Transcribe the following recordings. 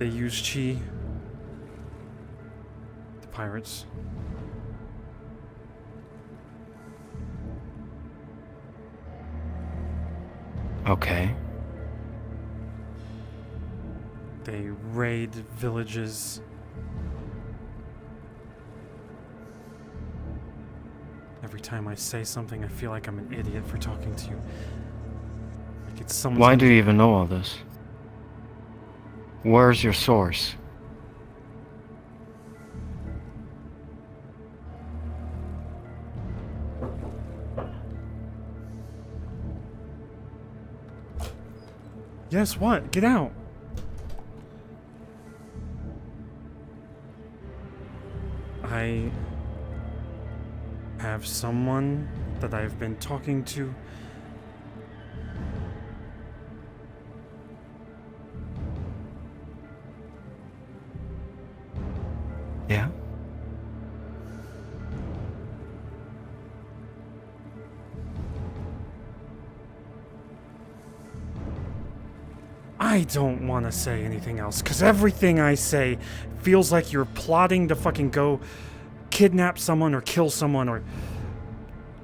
They use chi. The pirates. Okay. They raid villages. Every time I say something, I feel like I'm an idiot for talking to you. Like it's someone's Why do you even know all this? Where's your source? Yes, what? Get out! I have someone that I've been talking to. Yeah? I don't want to say anything else, because everything I say feels like you're plotting to fucking go kidnap someone or kill someone or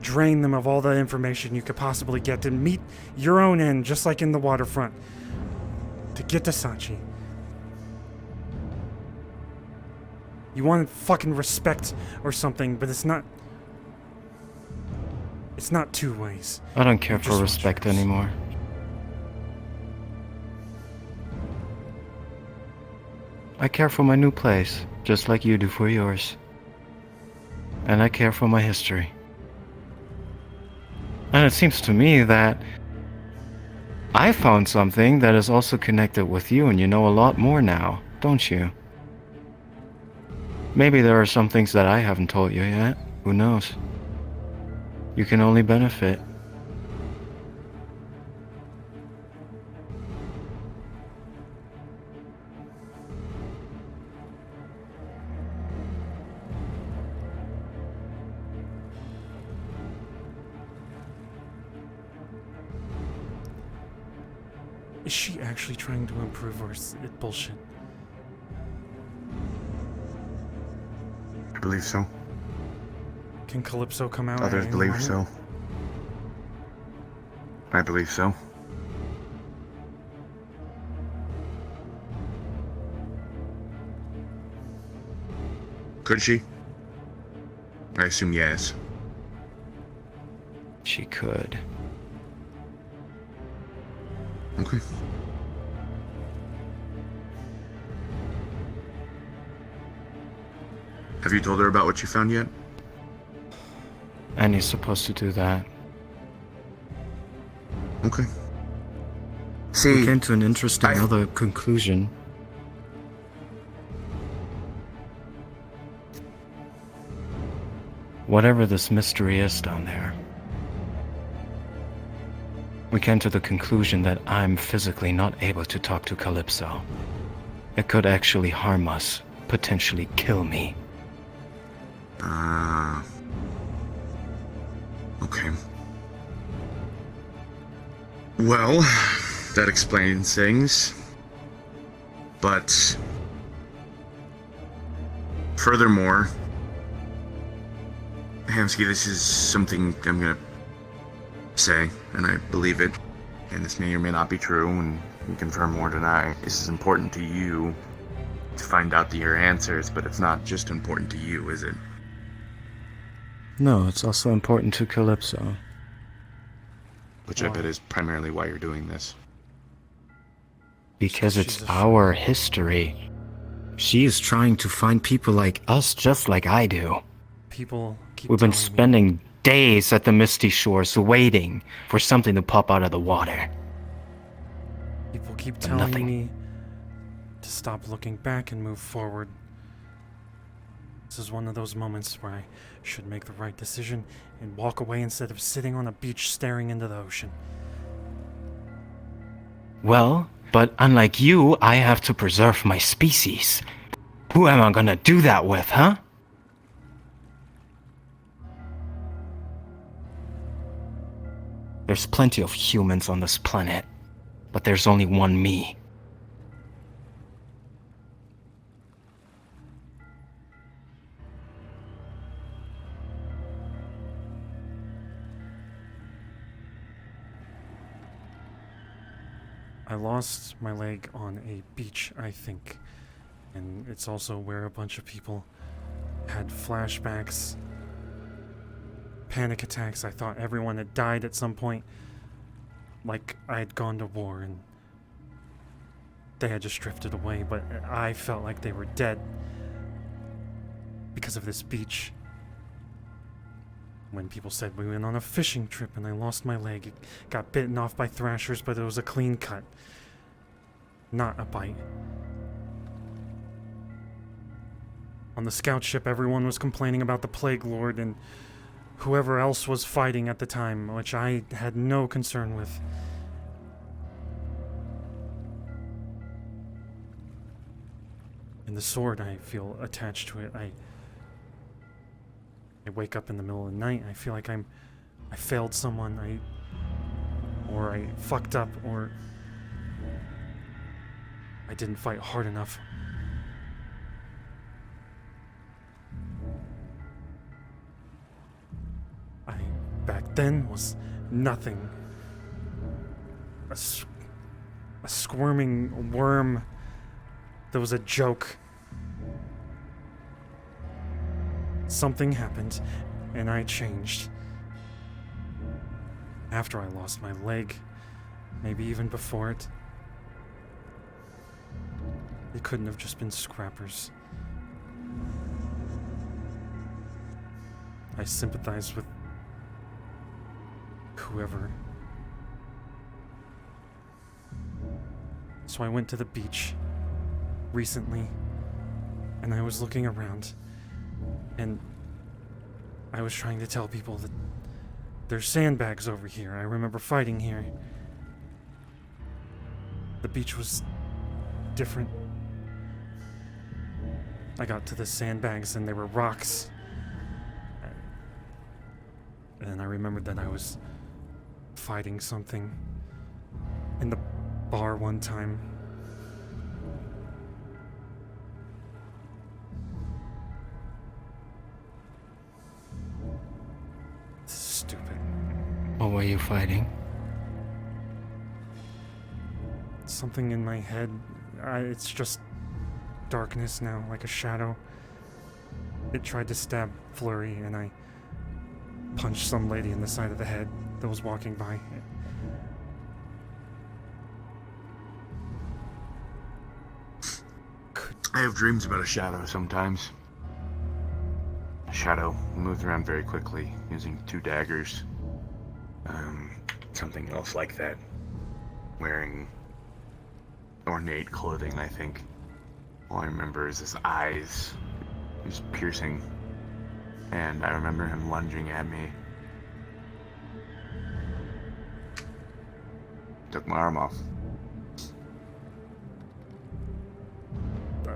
drain them of all the information you could possibly get to meet your own end, just like in the waterfront. To get to Sachi. You want fucking respect or something, but it's not... It's not two ways. I don't care You for just respect want yours. anymore. I care for my new place, just like you do for yours. And I care for my history. And it seems to me that I found something that is also connected with you, and you know a lot more now, don't you? Maybe there are some things that I haven't told you yet. Who knows? You can only benefit. Is she actually trying to improve, or is it bullshit? I believe so. Can Calypso come out? Others at any believe moment? so. I believe so. Could she? I assume yes. She could. Okay. Have you told her about what you found yet? And he's supposed to do that. Okay. We See, came to an interesting I- other conclusion. Whatever this mystery is down there, we came to the conclusion that I'm physically not able to talk to Calypso. It could actually harm us, potentially kill me. Okay. Well, that explains things. But furthermore, Hamsky, this is something I'm gonna say, and I believe it. And this may or may not be true, and you can confirm or deny. This is important to you to find out your answers, but it's not just important to you, is it? No, it's also important to Calypso. Which I bet is primarily why you're doing this. Because it's She's a our history. She is trying to find people like us, just like I do. People keep We've been telling me- spending days at the Misty Shores waiting for something to pop out of the water. People keep But telling nothing. me to stop looking back and move forward. This is one of those moments where I should make the right decision and walk away instead of sitting on a beach staring into the ocean. Well, but unlike you, I have to preserve my species. Who am I gonna do that with, huh? There's plenty of humans on this planet, but there's only one me. I lost my leg on a beach, I think. And it's also where a bunch of people had flashbacks, panic attacks. I thought everyone had died at some point, like I had gone to war and they had just drifted away, but I felt like they were dead because of this beach. When people said we went on a fishing trip and I lost my leg, it got bitten off by thrashers, but it was a clean cut, not a bite. On the scout ship, everyone was complaining about the Plague Lord and whoever else was fighting at the time, which I had no concern with. And the sword, I feel attached to it. I wake up in the middle of the night, I feel like I failed someone, or I fucked up, or I didn't fight hard enough. I, back then, was nothing. A squirming worm that was a joke. Something happened, and I changed. After I lost my leg, maybe even before it. It couldn't have just been scrappers. I sympathized with whoever. So I went to the beach recently, and I was looking around, and I was trying to tell people that there's sandbags over here. I remember fighting here. The beach was different. I got to the sandbags and they were rocks. And I remembered that I was fighting something in the bar one time. This is stupid. What were you fighting? Something in my head. It's just darkness now, like a shadow. It tried to stab Flurry, and I punched some lady in the side of the head that was walking by. I have dreams about a shadow sometimes. A shadow moves around very quickly using 2 daggers. Something else like that. Wearing ornate clothing, I think. All I remember is his eyes. He was piercing. And I remember him lunging at me. Took my arm off.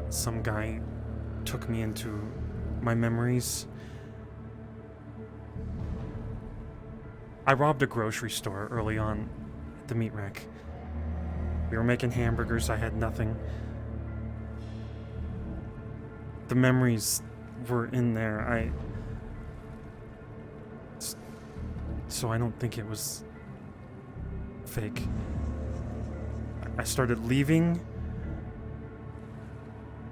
Some guy took me into my memories. I robbed a grocery store early on at the meat rack. We were making hamburgers, I had nothing. The memories were in there. So I don't think it was fake. I started leaving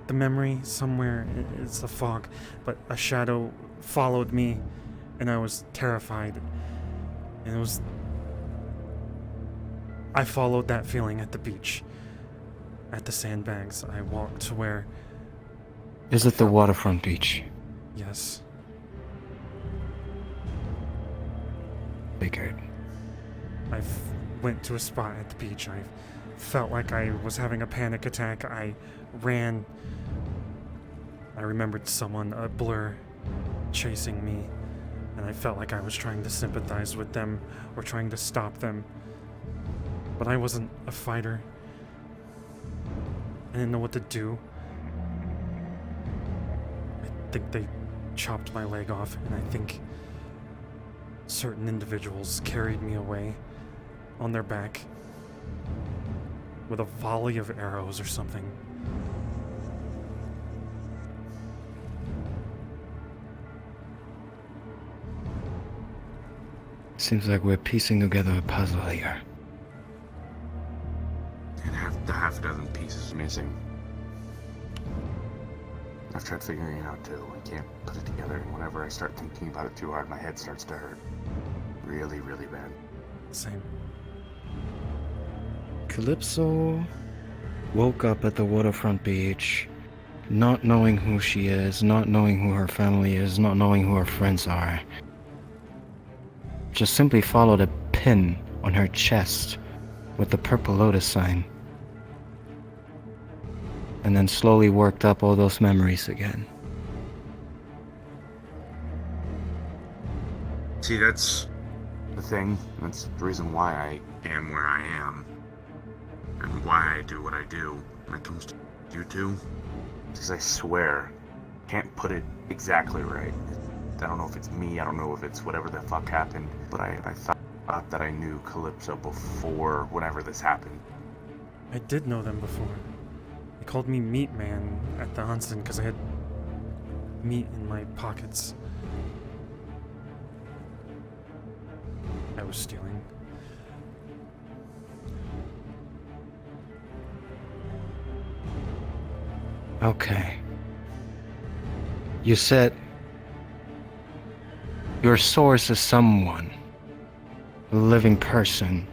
the memory somewhere. It's a fog, but a shadow followed me and I was terrified. And it was... I followed that feeling at the beach. At the sandbags. I walked to where... Is it the waterfront beach? Yes. Figured. I went to a spot at the beach. I felt like I was having a panic attack. I ran. I remembered someone, a blur, chasing me. And I felt like I was trying to sympathize with them or trying to stop them. But I wasn't a fighter. I didn't know what to do. I think they chopped my leg off, and I think certain individuals carried me away on their back with a volley of arrows or something. Seems like we're piecing together a puzzle here. half a dozen pieces missing. I've tried figuring it out too. I can't put it together, and whenever I start thinking about it too hard, my head starts to hurt. Really, really bad. Same. Calypso woke up at the waterfront beach, not knowing who she is, not knowing who her family is, not knowing who her friends are. Just simply followed a pin on her chest with the purple lotus sign. And then slowly worked up all those memories again. See, that's the thing. That's the reason why I am where I am. And why I do what I do when it comes to you two. Because I swear, can't put it exactly right. I don't know if it's me, I don't know if it's whatever the fuck happened, but I thought that I knew Calypso before whenever this happened. I did know them before. They called me Meat Man at the onsen because I had meat in my pockets. I was stealing. Okay. You said your source is someone, a living person.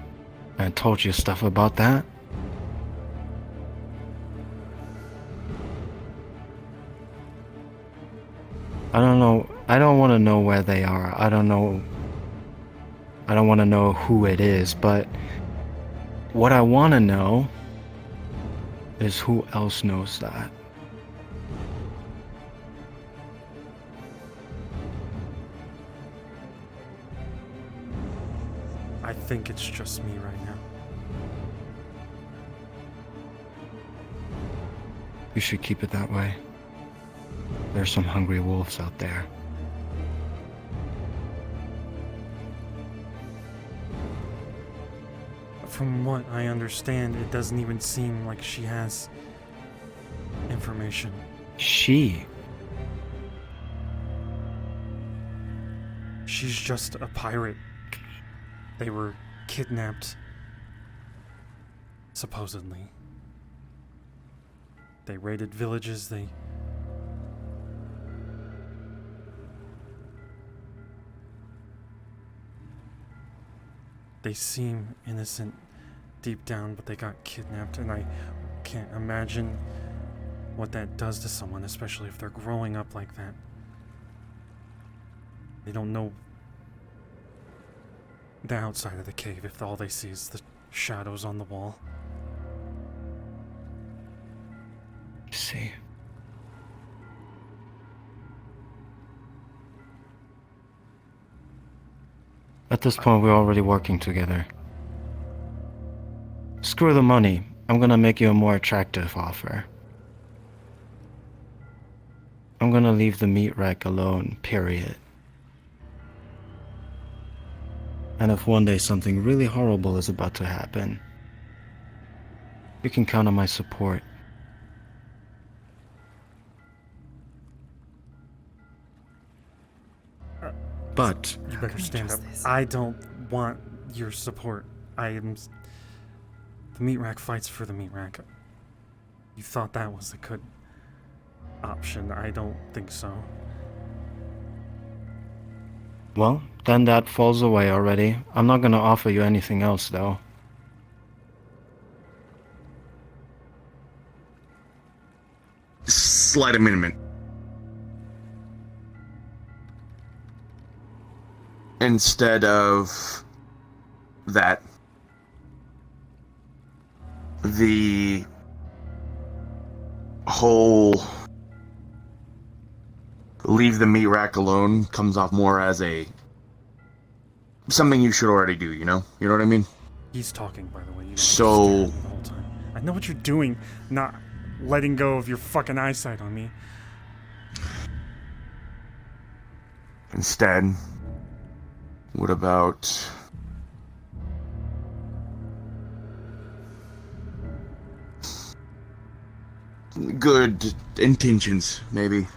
I told you stuff about that. I don't know. I don't want to know where they are. I don't know. I don't want to know who it is, but what I want to know is who else knows that. I think it's just me right now. You should keep it that way. There's some hungry wolves out there. From what I understand, it doesn't even seem like she has information. She? She's just a pirate. They were kidnapped, supposedly. They raided villages, They seem innocent deep down, but they got kidnapped, and I can't imagine what that does to someone, especially if they're growing up like that. They don't know the outside of the cave if all they see is the shadows on the wall. See. At this point, we're already working together. Screw the money. I'm gonna make you a more attractive offer. I'm gonna leave the meat rack alone, period. And if one day something really horrible is about to happen, you can count on my support. But You better stand up. I don't want your support. The meat rack fights for the meat rack. You thought that was a good option. I don't think so. well, then that falls away already. I'm not gonna offer you anything else though. Slight amendment. Instead of that, the whole leave the meat rack alone comes off more as a something you should already do, you know? You know what I mean? He's talking, by the way. You don't So- have to stare at me the whole time. I know what you're doing, not letting go of your fucking eyesight on me. Instead, what about good intentions, maybe?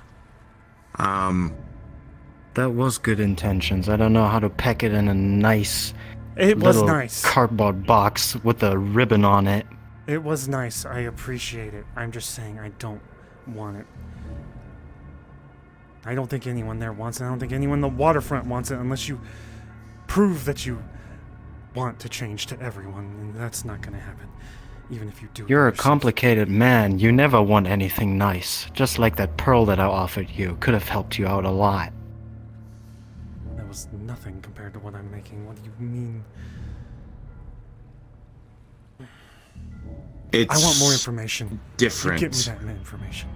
That was good intentions. I don't know how to pack it in a nice It was little nice. cardboard box with a ribbon on it. It was nice. I appreciate it. I'm just saying I don't want it. I don't think anyone there wants it. I don't think anyone on the waterfront wants it unless you prove that you want to change to everyone, and that's not going to happen. Even if you do. You're a complicated man. You never want anything nice. Just like that pearl that I offered you. Could have helped you out a lot. That was nothing compared to what I'm making. What do you mean? It's I want more information. different. You get me that information.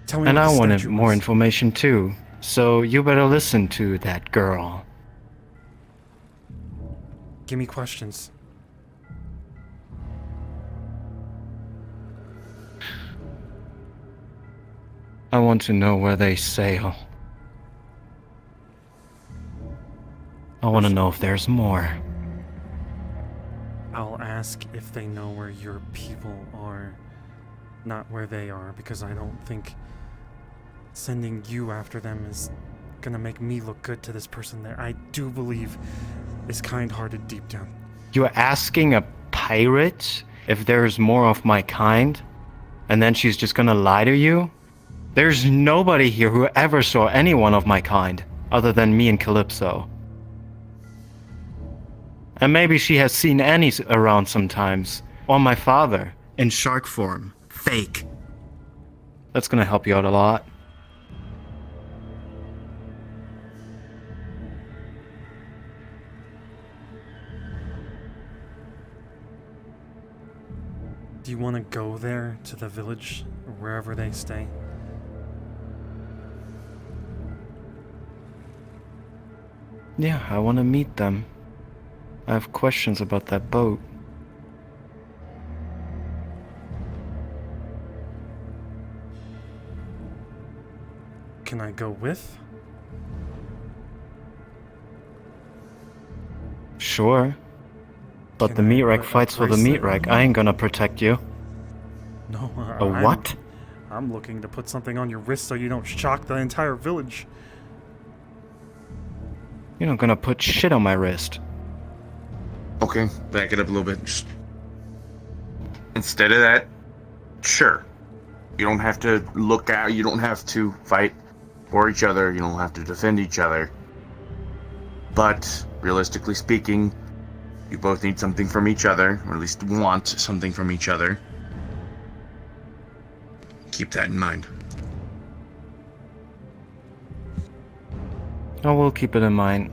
Tell me And what I the wanted statue more was. information too. So you better listen to that girl. Give me questions. I want to know where they sail. I want to know if there's more. I'll ask if they know where your people are, not where they are, because I don't think sending you after them is gonna make me look good to this person that I do believe is kind-hearted deep down. You're asking a pirate if there's more of my kind? And then she's just gonna lie to you? There's nobody here who ever saw anyone of my kind, other than me and Calypso. And maybe she has seen Annie around sometimes. Or my father, in shark form. Fake. That's gonna help you out a lot. Do you want to go there, to the village, or wherever they stay? Yeah, I want to meet them. I have questions about that boat. Can I go with? Sure. But Can the I meat rack put a fights for the meat bracelet on rack. you? I ain't gonna protect you. No, A what? I'm looking to put something on your wrist so you don't shock the entire village. You're not gonna put shit on my wrist. Okay, back it up a little bit. Just instead of that, sure. You don't have to look out. You don't have to fight for each other. You don't have to defend each other. But realistically speaking, you both need something from each other, or at least want something from each other. Keep that in mind. I will keep it in mind.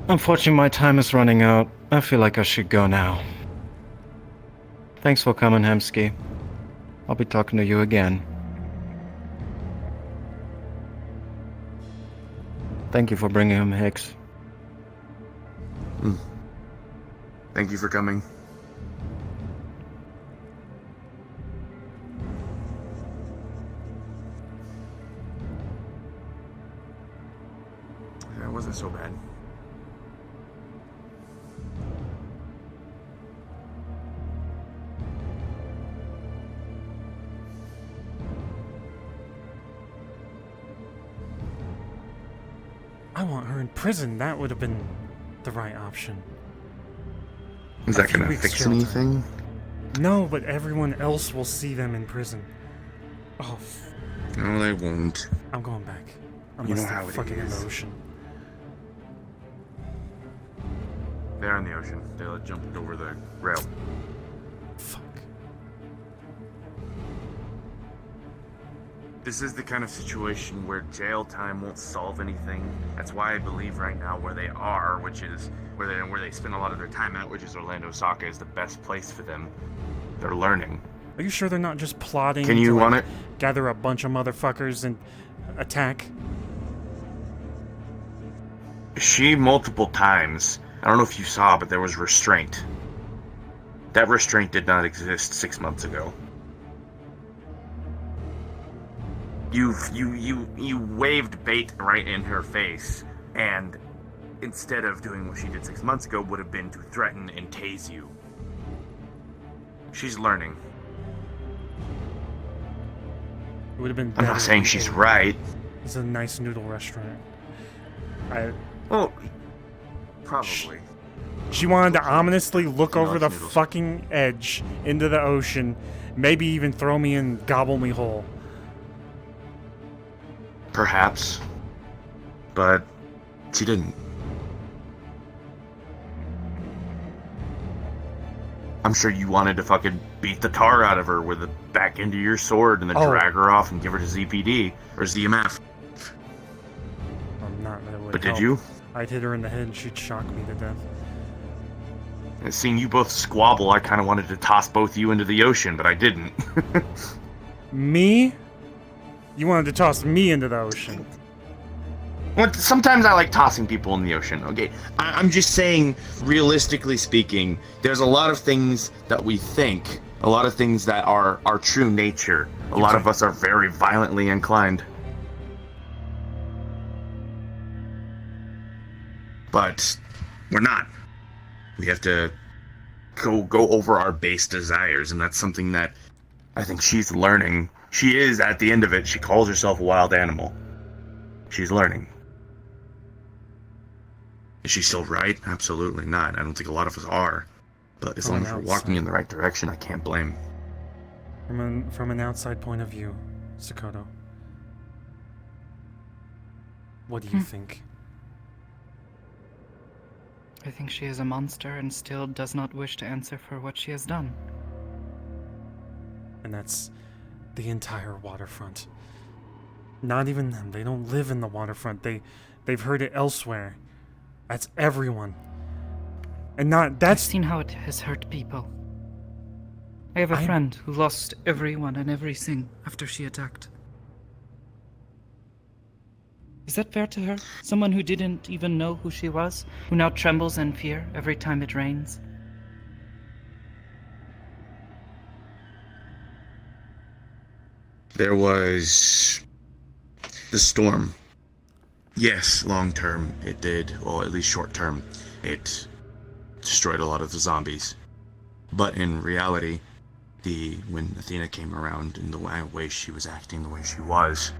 Unfortunately, my time is running out. I feel like I should go now. Thanks for coming, Hemsky. I'll be talking to you again. Thank you for bringing him, Hicks. Thank you for coming. That wasn't so bad. I want her in prison. That would have been the right option. Is A that few gonna weeks fix jail time. anything? No, but everyone else will see them in prison. Oh, No, they won't. I'm going back. You Unless know they're how it fucking in is. the ocean. They're in the ocean. They jumped over the rail. Fuck. This is the kind of situation where jail time won't solve anything. That's why I believe right now where they are, which is where they spend a lot of their time at, which is Orlando, Osaka, is the best place for them. They're learning. Are you sure they're not just plotting Can you to want it? gather a bunch of motherfuckers and attack? She multiple times. I don't know if you saw, but there was restraint. That restraint did not exist 6 months ago. You waved bait right in her face, and instead of doing what she did 6 months ago, would have been to threaten and tase you. She's learning. It would have been I'm better not saying if she's they- right. It's a nice noodle restaurant. Well, probably. She wanted to ominously look No, over it's the noodles. fucking edge into the ocean, maybe even throw me and gobble me whole. Perhaps. But she didn't. I'm sure you wanted to fucking beat the tar out of her with the back end of your sword and then Oh. drag her off and give her to ZPD or ZMF. I'm not. That would But did help. you? I'd hit her in the head and she'd shock me to death. And seeing you both squabble, I kind of wanted to toss both you into the ocean, but I didn't. Me? You wanted to toss me into the ocean. Well, sometimes I like tossing people in the ocean, okay? I'm just saying, realistically speaking, there's a lot of things that we think, a lot of things that are our true nature. A lot of us are very violently inclined. But we're not. We have to go over our base desires, and that's something that I think she's learning. She is, at the end of it, she calls herself a wild animal. She's learning. Is she still right? Absolutely not. I don't think a lot of us are. But as long as we're walking in the right direction, I can't blame. From an outside point of view, Sakoto, what do you think? I think she is a monster and still does not wish to answer for what she has done. And that's the entire waterfront. Not even them. They don't live in the waterfront. They've heard it elsewhere. That's everyone. And I've that's seen how it has hurt people. I have a friend who lost everyone and everything after she attacked. Is that fair to her? Someone who didn't even know who she was, who now trembles in fear every time it rains? There was the storm. Yes, long term it did. Well, at least short term, it destroyed a lot of the zombies. But in reality, when Athena came around and the way she was acting, the way she was,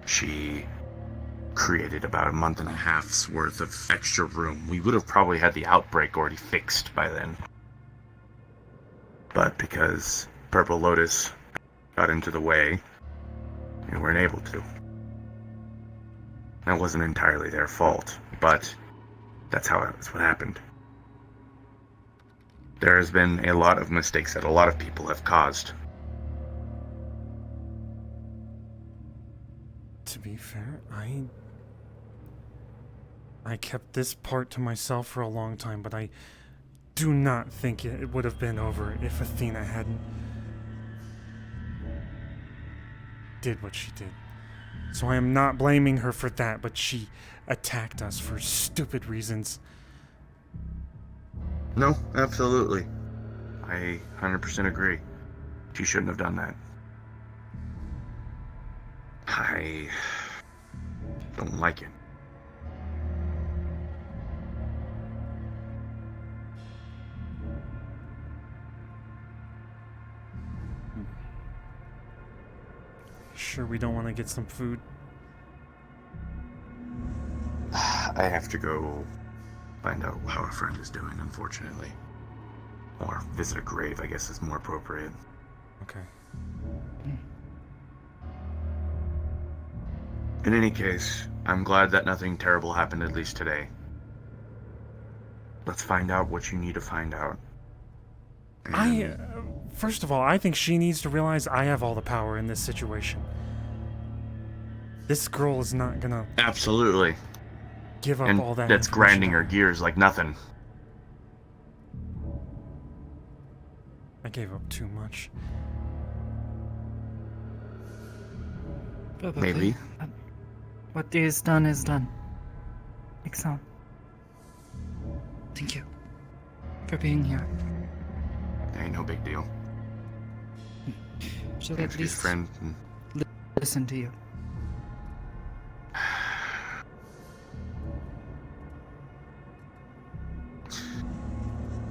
she created about a month and a half's worth of extra room. We would have probably had the outbreak already fixed by then. But because Purple Lotus got into the way, we weren't able to. That wasn't entirely their fault, but that's what happened. There has been a lot of mistakes that a lot of people have caused. To be fair, I kept this part to myself for a long time, but I do not think it would have been over if Athena hadn't did what she did. So I am not blaming her for that, but she attacked us for stupid reasons. No, absolutely. I 100% agree. She shouldn't have done that. I don't like it. Sure, we don't want to get some food. I have to go find out how a friend is doing, unfortunately. Or visit a grave, I guess is more appropriate. Okay. In any case, I'm glad that nothing terrible happened, at least today. Let's find out what you need to find out. First of all, I think she needs to realize I have all the power in this situation. This girl is not gonna Absolutely. give up And all that. that's information. grinding her gears like nothing. I gave up too much. Probably. Maybe. What is done is done. Exxon. Thank you for being here. Ain't no big deal. She'll If at his least friend. listen to you.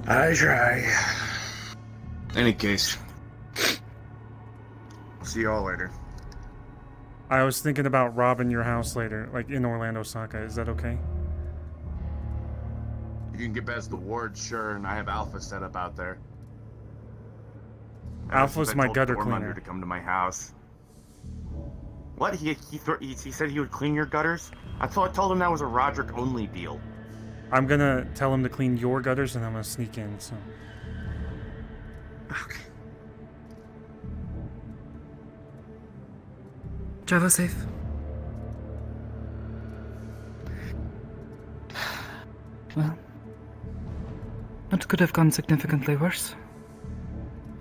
I try. Any case. See y'all later. I was thinking about robbing your house later, like in Orlando, Saka. Is that okay? You can get past the ward, sure, and I have Alpha set up out there. Alpha's I my told gutter Gormander cleaner. to come to my house. What? He said he would clean your gutters? I told him that was a Roderick only deal. I'm gonna tell him to clean your gutters, and I'm gonna sneak in. So Okay. Travel safe. Well, it could have gone significantly worse.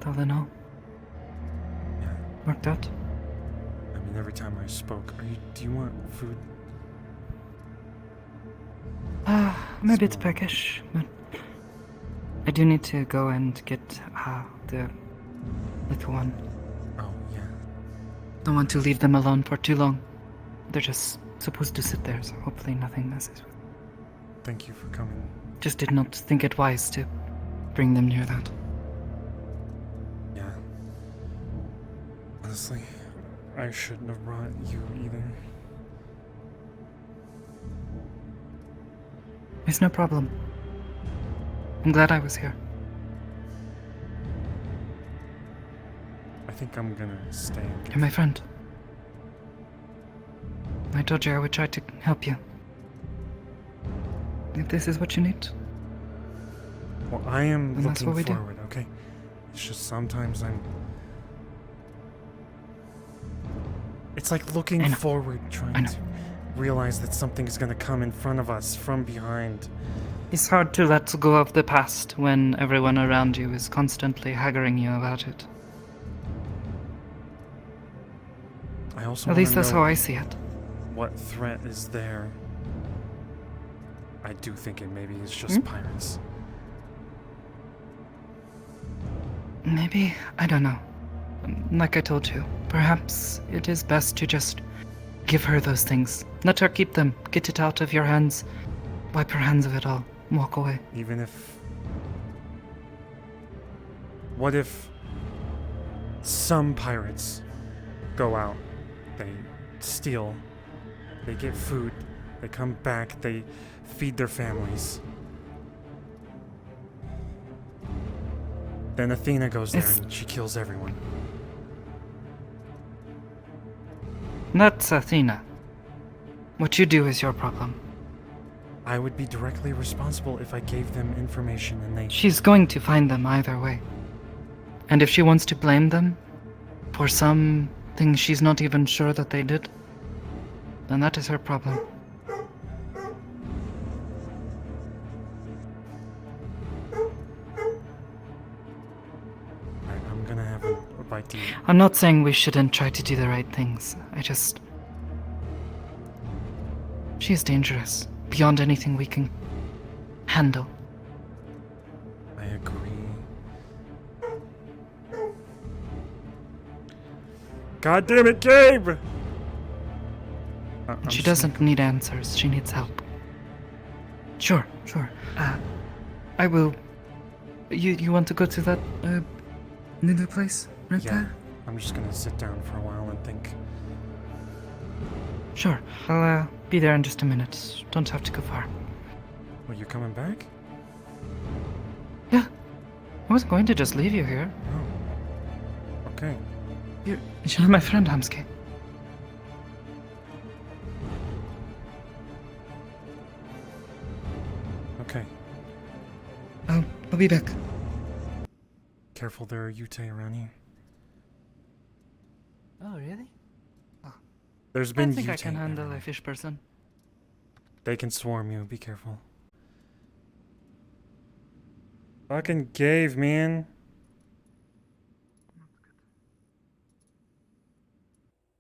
All in all, yeah. worked out. I mean, every time I spoke, do you want food? Maybe it's Small. peckish, but I do need to go and get the little one. Oh yeah. Don't want to leave them alone for too long. They're just supposed to sit there, so hopefully nothing messes with them. Thank you for coming. Just did not think it wise to bring them near that. Yeah. Honestly, I shouldn't have brought you either. It's no problem. I'm glad I was here. I think I'm gonna stay and You're my friend. I told you I would try to help you. If this is what you need, Well, I am And that's looking what we do. forward, okay? It's just sometimes It's like looking I know. forward, I trying know. to realize that something is gonna come in front of us from behind. it's hard to let go of the past when everyone around you is constantly haggling you about it. I also At wanna least that's know how I see it. what threat is there. I do think it maybe is just pirates. Maybe, I don't know. Like I told you, perhaps it is best to just give her those things. Let her keep them. Get it out of your hands. Wipe her hands of it all. Walk away. Even if... What if some pirates go out, they steal, they get food, they come back, they feed their families. Then Athena goes there It's- and she kills everyone. That's Athena. What you do is your problem. I would be directly responsible if I gave them information and they... She's going to find them either way. And if she wants to blame them for something she's not even sure that they did, then that is her problem. I'm gonna have a bite to eat. I'm not saying we shouldn't try to do the right things. She is dangerous, beyond anything we can handle. I agree. God damn it, Gabe! I'm She just doesn't need answers, she needs help. Sure. I will... You want to go to that, little place right Yeah, there? I'm just gonna sit down for a while and think. Sure. I'll, be there in just a minute. Don't have to go far. Well, you're coming back? Yeah. I wasn't going to just leave you here. Oh. Okay. You're my friend, Hamsuke. Okay. I'll be back. Careful, there are Yute around here. Oh, really? There's I been think I Yute can handle around. a fish person. They can swarm you, be careful. Fucking Gabe, man.